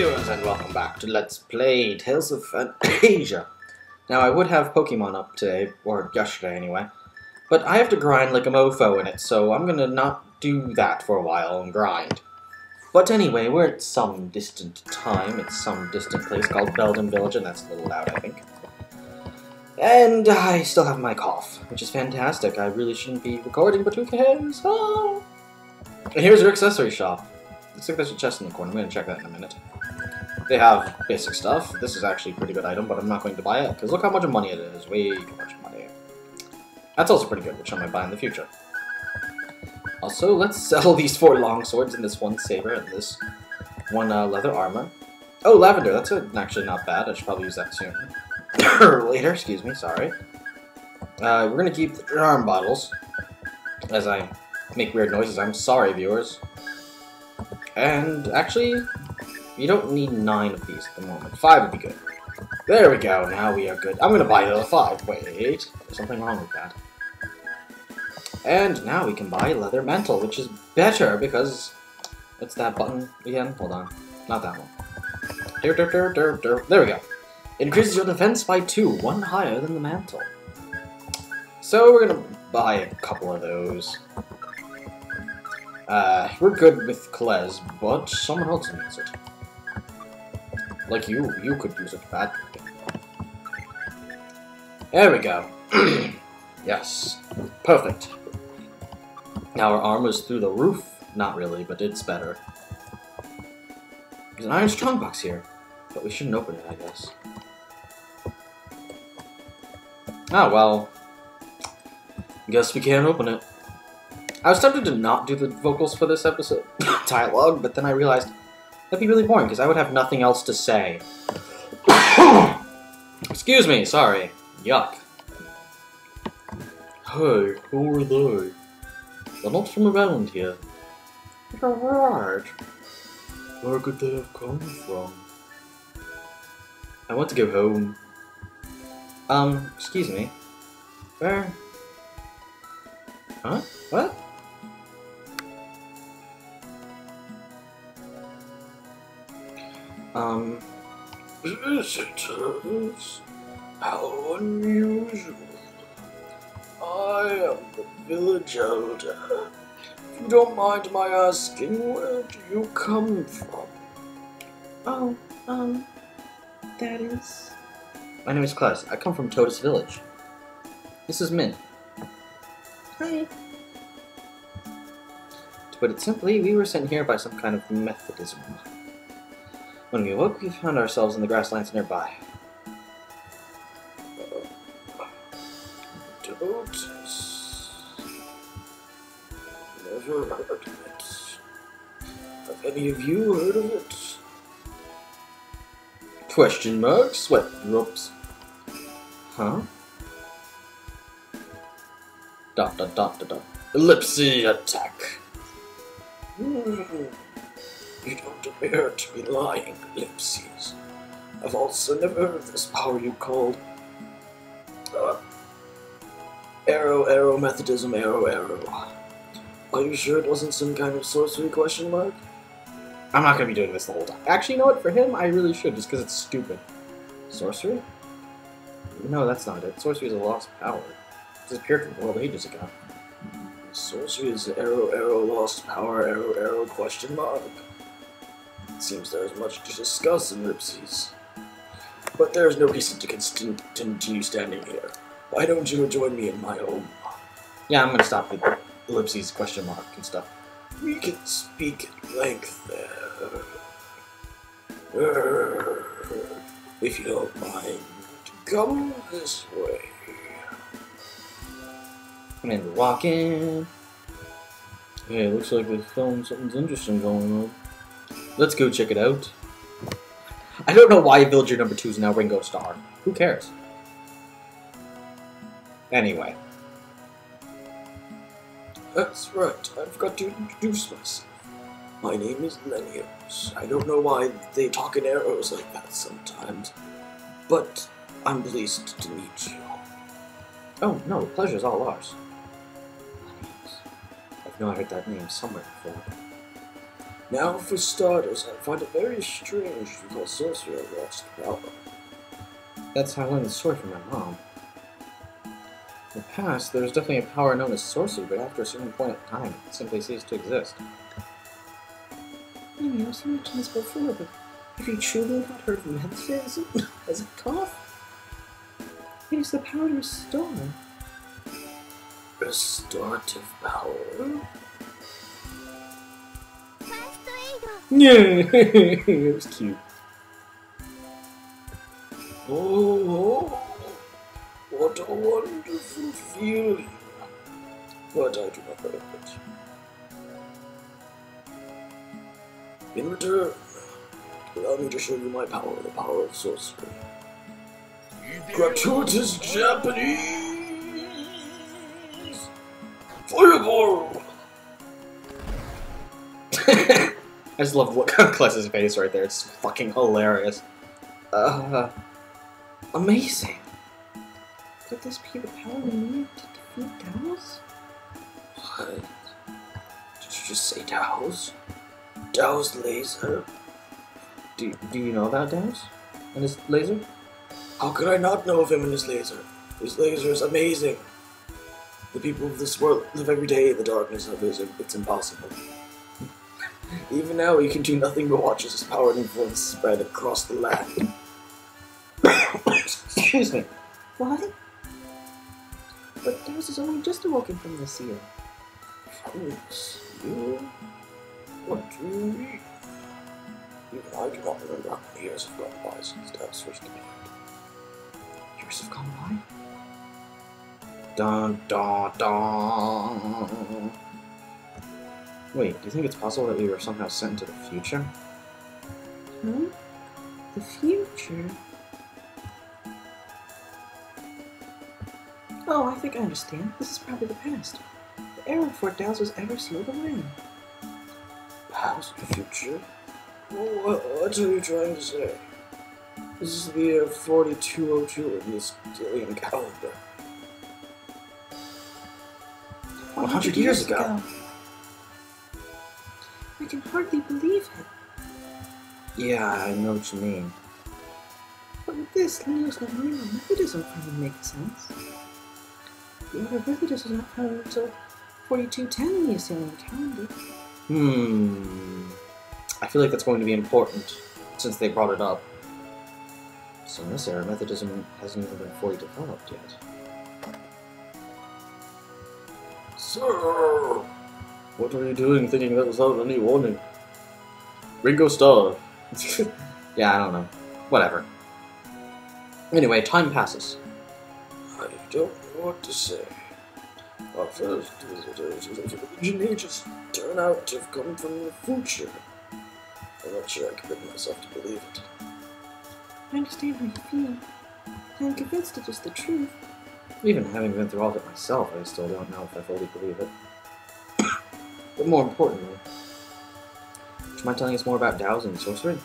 viewers, and welcome back to Let's Play Tales of Phantasia. Now, I would have Pokemon up today, or yesterday anyway, but I have to grind like a mofo in it, so I'm gonna not do that for a while and grind. But anyway, we're at some distant time, it's some distant place called Belden Village, and that's a little loud, I think. And I still have my cough, which is fantastic. I really shouldn't be recording, but who cares? Oh! And here's your accessory shop. Looks like there's a chest in the corner. I'm going to check that in a minute. They have basic stuff. This is actually a pretty good item, but I'm not going to buy it, because look how much money it is. Way too much money. That's also pretty good, which I might buy in the future. Also, let's sell these 4 long swords and this 1 saber and this 1 leather armor. Oh, lavender. That's actually not bad. I should probably use that soon. Later, excuse me, sorry. We're going to keep the charm bottles, as I make weird noises. I'm sorry, viewers. And actually, you don't need 9 of these at the moment. 5 would be good. There we go, now we are good. I'm gonna buy another 5. Wait, there's something wrong with that. And now we can buy leather mantle, which is better because... What's that button again? Hold on. Not that one. There we go. It increases your defense by 2, 1 higher than the mantle. So we're gonna buy a couple of those. We're good with Cless, but someone else needs it. Like you could use it badly. There we go. Yes. Perfect. Now our armor's through the roof. Not really, but it's better. There's an iron strongbox here, but we shouldn't open it, I guess. Oh, well. Guess we can't open it. I was tempted to not do the vocals for this episode, dialogue, but then I realized that'd be really boring, because I would have nothing else to say. Excuse me, sorry. Yuck. Hey, who are they? They're not from around here. You're right. Where could they have come from? I want to go home. Excuse me. Where? Huh? What? Visitors, how unusual. I am the village elder. If you don't mind my asking, where do you come from? Oh, that is... My name is Cless. I come from Toad's village. This is Mint. Hi. To put it simply, we were sent here by some kind of Methodism. When we awoke, we found ourselves in the grasslands nearby. Totes. Never heard of it. Have any of you heard of it? Question mark? Sweat drops. Huh? Dot dot dot dot dot. Ellipse attack. You don't appear to be lying, Ellipses. I've also never heard of this power you called... Arrow, Methodism, arrow. Are you sure it wasn't some kind of sorcery, question mark? I'm not gonna be doing this the whole time. Actually, you know what? For him, I really should, just because it's stupid. Sorcery? No, that's not it. Sorcery is a lost power. It disappeared from the world ages ago. Sorcery is arrow, lost power, arrow, question mark. It seems there is much to discuss in Ellipses. But there is no reason to continue standing here. Why don't you join me in my home? Yeah, I'm gonna stop with Ellipses, question mark, and stuff. We can speak at length there. If you don't mind, come this way. And we're walking. Hey, it looks like they found something interesting going on. Let's go check it out. I don't know why villager number 2 is now Ringo Starr. Who cares? Anyway. That's right, I've got to introduce myself. My name is Lenios. I don't know why they talk in arrows like that sometimes, but I'm pleased to meet you. Oh, no, the pleasure's all ours. Lenios. I've known I heard that name somewhere before. Now, for starters, I find it very strange to call sorcerer lost power. That's how I learned the sword from my mom. In the past, there was definitely a power known as sorcery, but after a certain point in time, it simply ceased to exist. I know you mentioned this before, but have you truly not heard of Phantasia as a cough? It is the power to restore. Restorative power? Yeah, it was cute. Oh, what a wonderful feeling. But I do not know it. In return, allow me to show you my power, the power of sorcery. Gratuitous Japanese fireball! I just love Cless's face right there. It's fucking hilarious. Amazing. Could this be the power we need to defeat Dallas? What? Did you just say Dow's? Dow's laser? Do you know about Dow's and his laser? How could I not know of him and his laser? His laser is amazing. The people of this world live every day in the darkness of his, it's impossible. Even now, he can do nothing but watch as his power and influence spread across the land. Excuse me. What? But Dallas is only just awoken from the seal. From the seal? What do you mean? Even I do not remember how many years have gone by since Dow's first appeared. Years have gone by? Dun dun dun. Wait, do you think it's possible that we were somehow sent into the future? Huh? The future? Oh, I think I understand. This is probably the past. The era before Dallas was ever sealed away. Past the future? What are you trying to say? This is the year 4202 in this alien calendar. 100 years ago. I can hardly believe it. Yeah, I know what you mean. But with this, Leo's memory or Methodism finally makes sense. The order of Methodism was not found until 4210 in the Assyrian calendar. I feel like that's going to be important, since they brought it up. So in this era, Methodism hasn't even been fully developed yet. Sir! What are you doing thinking that without any warning? Ringo Starr. Yeah, I don't know. Whatever. Anyway, time passes. I don't know what to say. Our first visitors of the religion ages turn out to have come from the future. I'm not sure I can bring myself to believe it. I understand how you feel. I'm convinced it is the truth. Even having been through all of it myself, I still don't know if I fully believe it. But more importantly, would you mind telling us more about Daos and sorcery?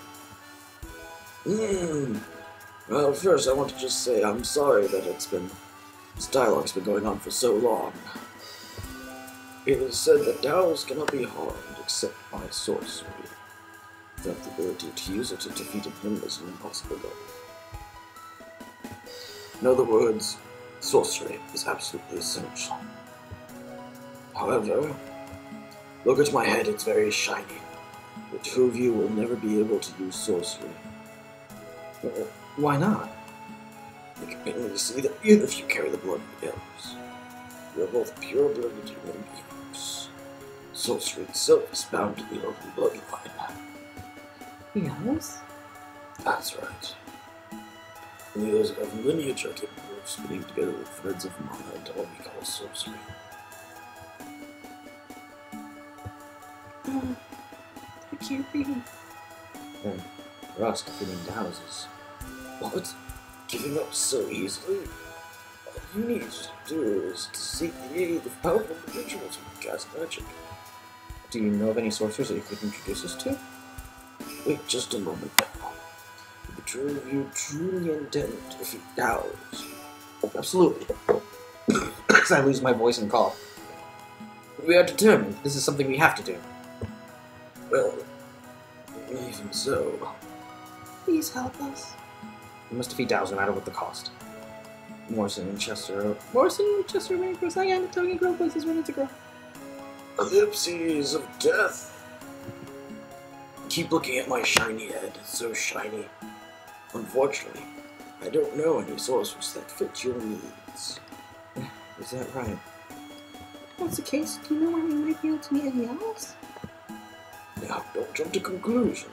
Well, first I want to just say I'm sorry that this dialogue's been going on for so long. It is said that Daos cannot be harmed except by sorcery. Without the ability to use it to defeat him is an impossible goal. In other words, sorcery is absolutely essential. However, look at my head, it's very shiny. The two of you will never be able to use sorcery. Why not? You can plainly see that even if you carry the blood of the elves, you are both pure-blooded human beings. Sorcery itself is bound to the elven bloodline. The elves? That's right. And those of lineage are capable of spinning together the threads of mana into what we call sorcery. I can't be. Then, for us, defeating Daos is... What? Giving up so easily? All you need to do is to seek the aid of powerful individuals who can cast magic. Do you know of any sorcerers that you could introduce us to? Wait just a moment now. If the two of you truly intend to defeat Daos, Oh, absolutely. Because I lose my voice and cough. We are determined. This is something we have to do. well, Even so, Please help us. We must defeat Dow's no matter what the cost. Morrison and Chester. Morrison and Chester waiting for a second. Tony Girl places ready to grow. Ellipses of death. Keep looking at my shiny head. It's so shiny. Unfortunately, I don't know any sorcerers that fit your needs. Is that right? If that's the case, do you know when we might be able to meet any else? Now, don't jump to conclusions.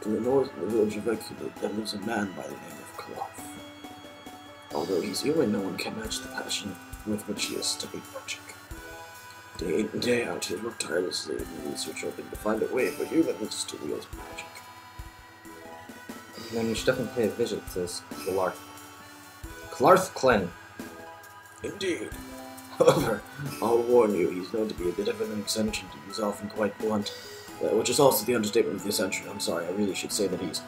To the north of the village of Eculate, there lives a man by the name of Cloth. Although he's human, no one can match the passion with which he has studied magic. Day in and day out, he has worked tirelessly in research hoping to find a way for humans to wield magic. Then you should definitely pay a visit to this Clarth. Clarth Clen. Indeed. However, I'll warn you, he's known to be a bit of an eccentric. He's often quite blunt, which is also the understatement of the eccentric. I'm sorry, I really should say that he's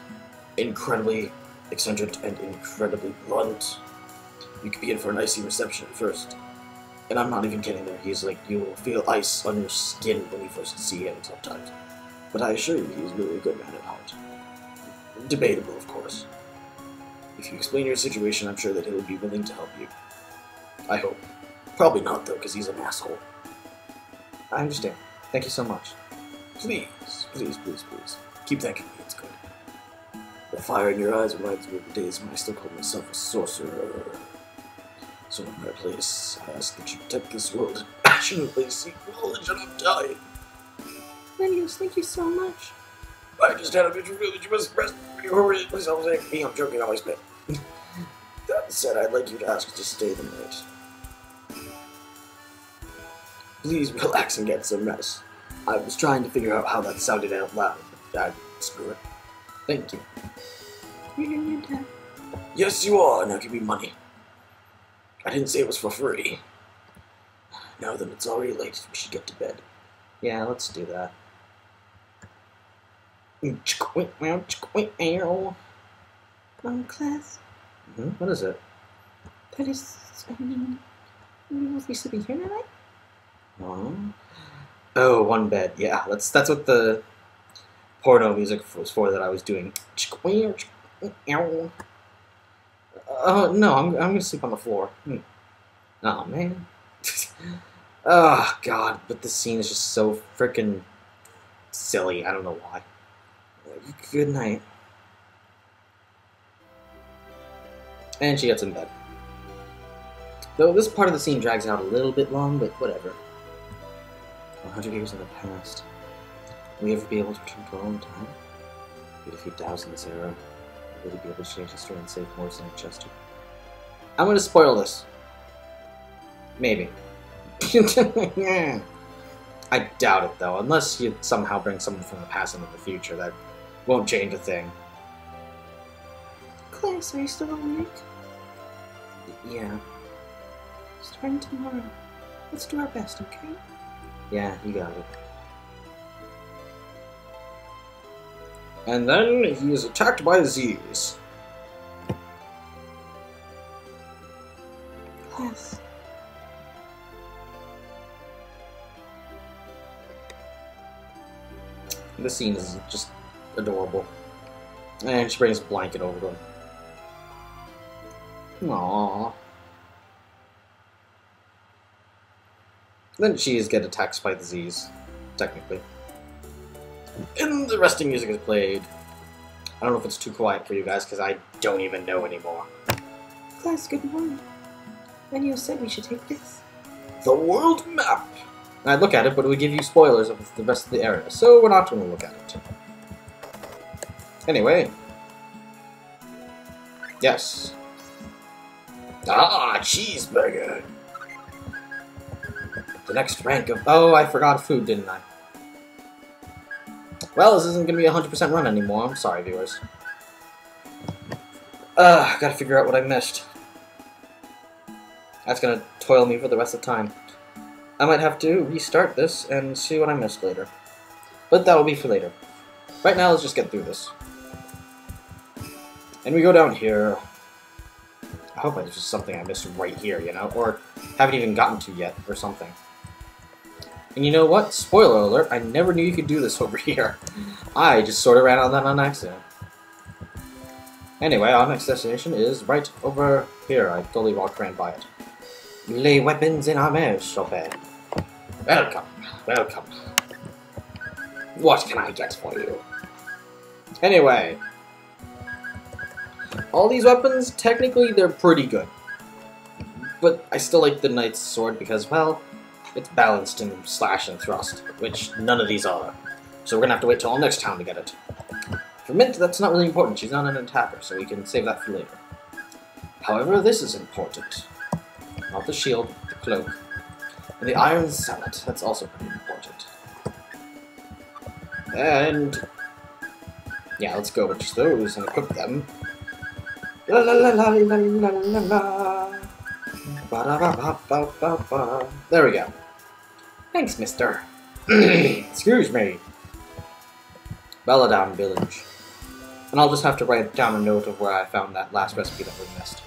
incredibly eccentric and incredibly blunt. You could be in for an icy reception at first. And I'm not even kidding there. He's like, you will feel ice on your skin when you first see him sometimes. But I assure you, he's really a good man at heart. Debatable, of course. If you explain your situation, I'm sure that he'll be willing to help you. I hope. Probably not, though, because he's an asshole. I understand. Thank you so much. Please, please, please, please. Keep thanking me, it's good. The fire in your eyes reminds me of the days when I still called myself a sorcerer. So in my place, I ask that you protect this world and passionately seek knowledge and untie. Lenius, thank you so much. I just had a bit of village you must rest pretty horrid myself saying me, I'm joking, I always play. That said, I'd like you to ask to stay the night. Please relax and get some rest. I was trying to figure out how that sounded out loud, but screw it. Thank you. You're doing your dad. Yes, you are. Now give me money. I didn't say it was for free. Now then, it's already late. We should get to bed. Yeah, let's do that. Class, What is it? that is, will we still be here tonight? Oh, one bed. Yeah, that's what the porno music was for that I was doing. No, I'm gonna sleep on the floor. Oh man. Oh god, but this scene is just so freaking silly. I don't know why. Good night. And she gets in bed. Though this part of the scene drags out a little bit long, but whatever. 100 years in the past. Will we ever be able to return to our own time? We defeat Dow's in this era. Will we be able to change history and save Morrison and Chester? I'm gonna spoil this. Maybe. I doubt it though, unless you somehow bring someone from the past into the future. That won't change a thing. Class, are you still awake? Yeah. Starting tomorrow. Let's do our best, okay? Yeah, you got it. And then he is attacked by Z's. Class. This scene is just adorable. And she brings a blanket over to him. Aww. Then cheese get attacked by the Z's, technically. And the resting music is played. I don't know if it's too quiet for you guys, because I don't even know anymore. Class, good morning. Lenius said we should take this. The world map! And I'd look at it, but it would give you spoilers of the rest of the area, so we're not going to look at it. Anyway. Yes. Ah, cheeseburger! The next rank of... Oh, I forgot food, didn't I? Well, this isn't going to be a 100% run anymore. I'm sorry, viewers. Gotta figure out what I missed. That's gonna toil me for the rest of the time. I might have to restart this and see what I missed later. But that'll be for later. Right now, let's just get through this. And we go down here. I hope there's just something I missed right here, you know? Or haven't even gotten to yet, or something. And you know what? Spoiler alert, I never knew you could do this over here. I just sort of ran on that on accident. Anyway, our next destination is right over here. I totally walked right by it. Lay weapons in armor, Chopin. Welcome, welcome. What can I get for you? Anyway, all these weapons, technically, they're pretty good. But I still like the Knight's Sword because, well, it's balanced in slash and thrust, which none of these are. So we're gonna have to wait till our next town to get it. For Mint, that's not really important. She's not an attacker, so we can save that for later. However, this is important. Not the shield, the cloak. And the iron sallet. That's also pretty important. And yeah, let's go with just those and equip them. La la la la la la la la. Ba da ba ba ba ba ba. There we go. Thanks, mister. Excuse me. Belladam Village. And I'll just have to write down a note of where I found that last recipe that we missed.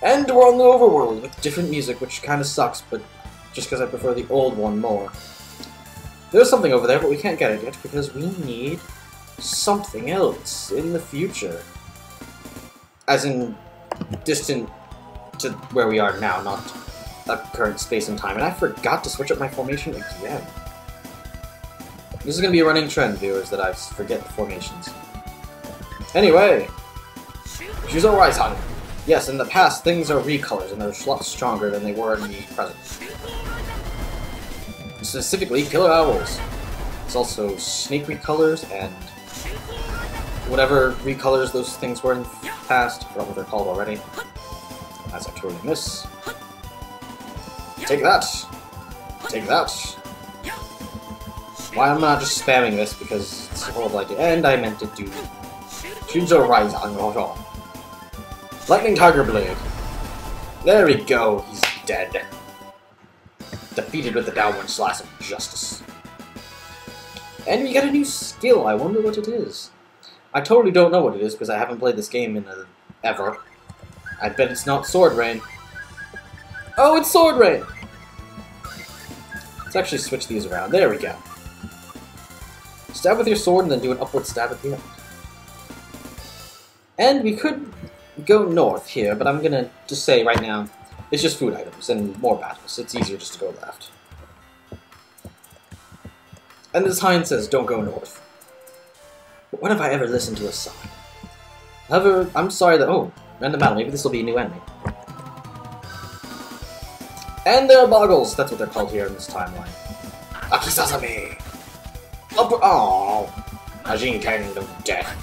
And we're on the overworld with different music, which kind of sucks, but just because I prefer the old one more. There's something over there, but we can't get it yet because we need something else in the future. As in, distant to where we are now, not a current space and time. And I forgot to switch up my formation again. This is going to be a running trend, viewers, that I forget the formations. Anyway, Shuzo Raizan. Yes, in the past, things are recolors, and they're a lot stronger than they were in the present. Specifically, killer owls. It's also snake recolors, and whatever recolors those things were in the past. I forgot what they're called already. As I totally miss. Take that! Take that! Why am I not just spamming this? Because it's a horrible idea. And I meant to do Shuzo Raizan. Lightning Tiger Blade. There we go. He's dead. Defeated with the downward slash of justice. And we got a new skill. I wonder what it is. I totally don't know what it is because I haven't played this game in ever. I bet it's not Sword Rain. Oh, it's Sword Rain! Let's actually switch these around. There we go. Stab with your sword and then do an upward stab at the end. And we could go north here, but I'm gonna just say right now, it's just food items and more battles. It's easier just to go left. And the sign says, don't go north. But when have I ever listened to a sign? However, I'm sorry that... Oh, random battle. Maybe this will be a new enemy. And there are boggles. That's what they're called here in this timeline. Akisasame! Upper... Oh, Ajin Kind of Death.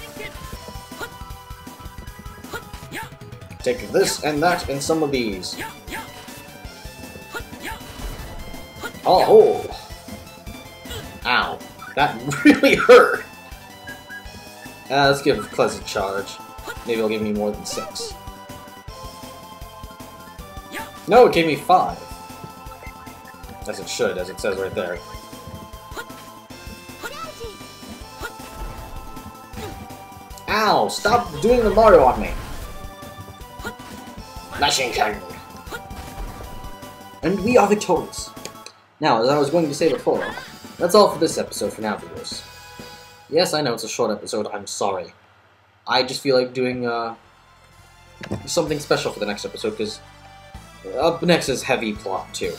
Take this and that and some of these. Oh! Ow. That really hurt! Let's give Cless a charge. Maybe it'll give me more than 6. No, it gave me 5. As it should, as it says right there. Ow! Stop doing the Mario on me! Lashing King! And we are victorious! Now, as I was going to say before, that's all for this episode for now, viewers. Yes, I know it's a short episode, I'm sorry. I just feel like doing something special for the next episode, because up next is heavy plot, too.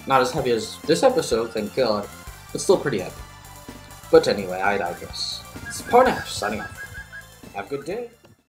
Not as heavy as this episode, thank God, but still pretty heavy. But anyway, I digress. It's Parnash, signing off. Have a good day.